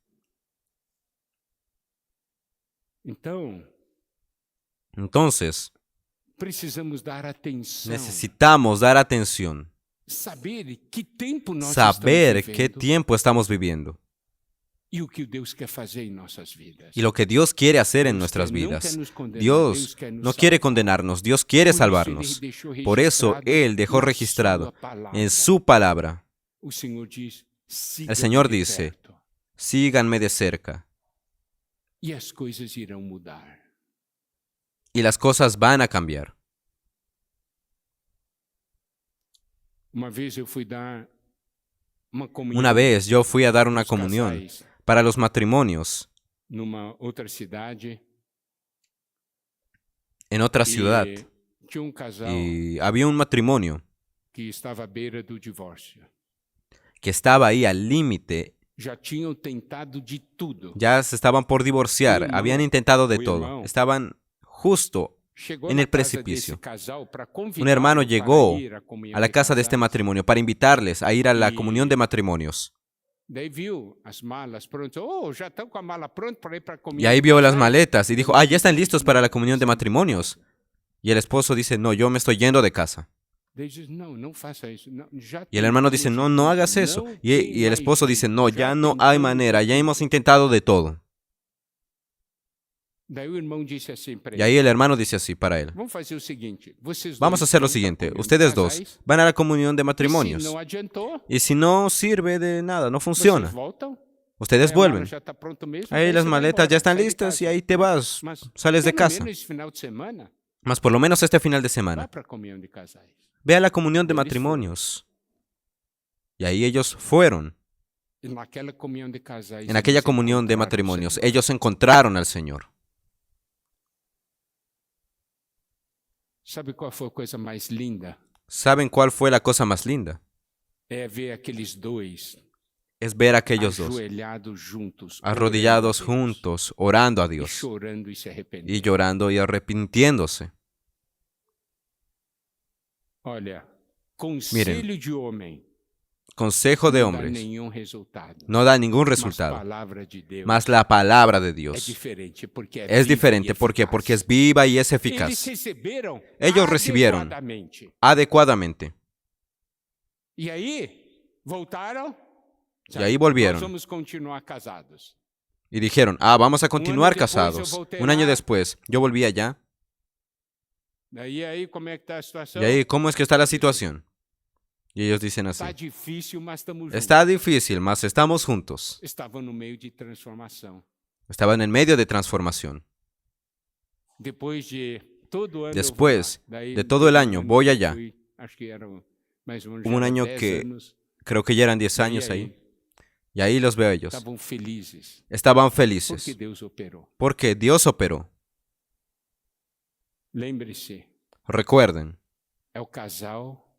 Entonces, necesitamos dar atención, saber qué tiempo estamos viviendo y lo que Dios quiere hacer en nuestras vidas. Dios no quiere condenarnos, Dios quiere salvarnos. Por eso Él dejó registrado en su palabra. El Señor dice, síganme de cerca. Y las cosas van a cambiar. Una vez yo fui a dar una comunión para los matrimonios en otra ciudad, y había un matrimonio que estaba ahí al límite. Ya se estaban por divorciar, habían intentado de todo, estaban justo en el precipicio. Un hermano llegó a la casa de este matrimonio para invitarles a ir a la comunión de matrimonios. Y ahí vio las maletas y dijo, ya están listos para la comunión de matrimonios. Y el esposo dice, no, yo me estoy yendo de casa. Y el hermano dice, no hagas eso. Y el esposo dice, no, ya no hay manera, ya hemos intentado de todo. Y ahí el hermano dice así para él, vamos a hacer lo siguiente, ustedes dos van a la comunión de matrimonios, y si no sirve de nada, no funciona, ustedes vuelven. Ahí las maletas ya están listas y ahí te vas, sales de casa. Mas por lo menos este final de semana, ve a la comunión de matrimonios. Y ahí ellos fueron. En aquella comunión de matrimonios, ellos encontraron al Señor. ¿Saben cuál fue la cosa más linda? ¿Saben cuál fue la cosa más linda? Es ver a aquellos dos arrodillados juntos, orando a Dios y llorando y arrepintiéndose. Miren, consejo de hombres no da ningún resultado, mas la palabra de Dios es diferente. ¿Por qué? Porque es viva y es eficaz. Ellos recibieron adecuadamente. Y ahí volvieron y dijeron, vamos a continuar casados. Un año después, yo volví allá. ¿Y ahí cómo es que está la situación? Y ellos dicen así: Está difícil, mas estamos juntos. está difícil, mas estamos juntos. Estavam no meio de transformação. Estaban en medio de transformación. Depois de todo ano, Después de todo el año, voy allá. Hubo un año que creo que ya eran 10 años ahí. Y ahí los veo a ellos. Estavam felizes. Estaban felices. Porque Deus operou. Porque Dios operó. Lembre-se, Recuerden, é o casal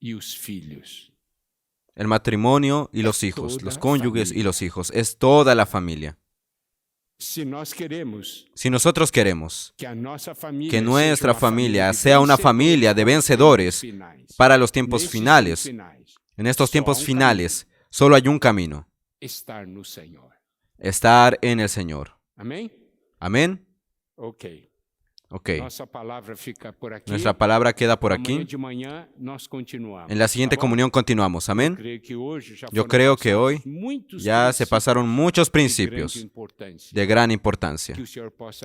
e os filhos. el matrimonio y los hijos, los cónyuges y los hijos, es toda la familia. Si nosotros queremos que nuestra familia sea una familia de vencedores para los tiempos finales, en estos tiempos finales, solo hay un camino: estar en el Señor. Amén. Ok. Nuestra palabra queda por aquí. En la siguiente comunión continuamos. Amén. Yo creo que hoy ya se pasaron muchos principios de gran importancia.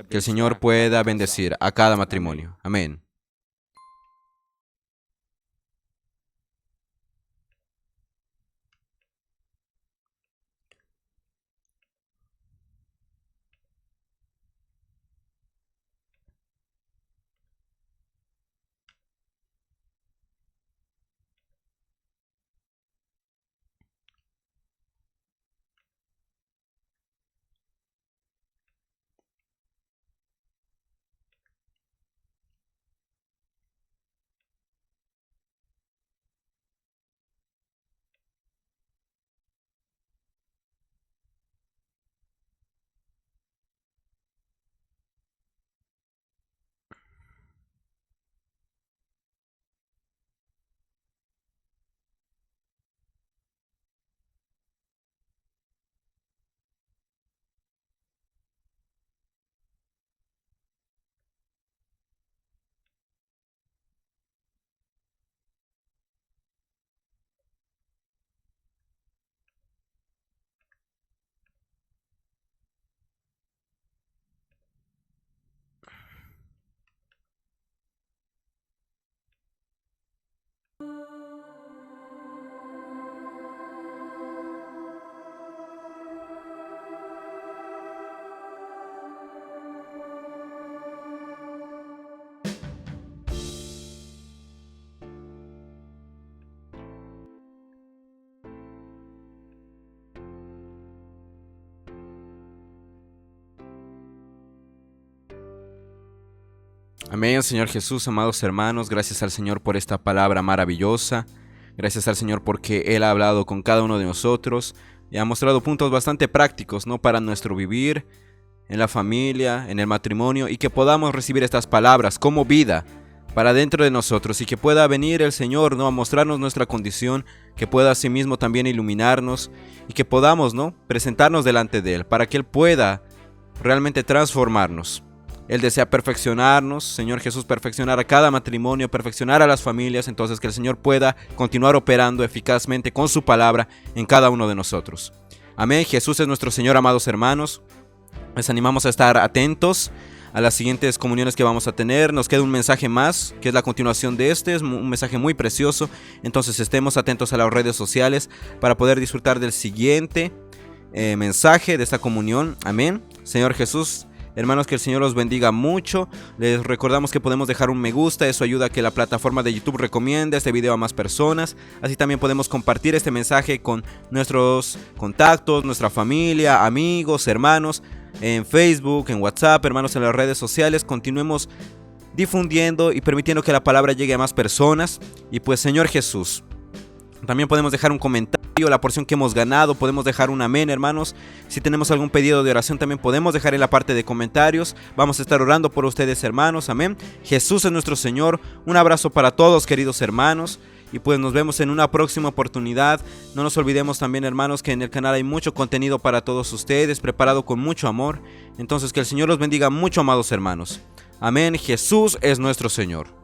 Que el Señor pueda bendecir a cada matrimonio. Amén. Amén, Señor Jesús, amados hermanos, gracias al Señor por esta palabra maravillosa. Gracias al Señor porque Él ha hablado con cada uno de nosotros y ha mostrado puntos bastante prácticos, ¿no?, para nuestro vivir en la familia, en el matrimonio, y que podamos recibir estas palabras como vida para dentro de nosotros y que pueda venir el Señor, ¿no?, a mostrarnos nuestra condición, que pueda asimismo también iluminarnos y que podamos, ¿no?, presentarnos delante de Él para que Él pueda realmente transformarnos. Él desea perfeccionarnos, Señor Jesús, perfeccionar a cada matrimonio, perfeccionar a las familias, entonces que el Señor pueda continuar operando eficazmente con su palabra en cada uno de nosotros. Amén. Jesús es nuestro Señor, amados hermanos. Les animamos a estar atentos a las siguientes comuniones que vamos a tener. Nos queda un mensaje más, que es la continuación de este, es un mensaje muy precioso. Entonces estemos atentos a las redes sociales para poder disfrutar del siguiente mensaje de esta comunión. Amén. Señor Jesús, hermanos, que el Señor los bendiga mucho. Les recordamos que podemos dejar un me gusta, eso ayuda a que la plataforma de YouTube recomiende este video a más personas. Así también podemos compartir este mensaje con nuestros contactos, nuestra familia, amigos, hermanos, en Facebook, en WhatsApp, hermanos, en las redes sociales. Continuemos difundiendo y permitiendo que la palabra llegue a más personas. Y pues, Señor Jesús, también podemos dejar un comentario, la porción que hemos ganado, podemos dejar un amén, hermanos. Si tenemos algún pedido de oración también podemos dejar en la parte de comentarios. Vamos a estar orando por ustedes, hermanos, amén. Jesús es nuestro Señor. Un abrazo para todos, queridos hermanos, y pues nos vemos en una próxima oportunidad. No nos olvidemos también, hermanos, que en el canal hay mucho contenido para todos ustedes, preparado con mucho amor. Entonces que el Señor los bendiga mucho, amados hermanos. Amén. Jesús es nuestro Señor.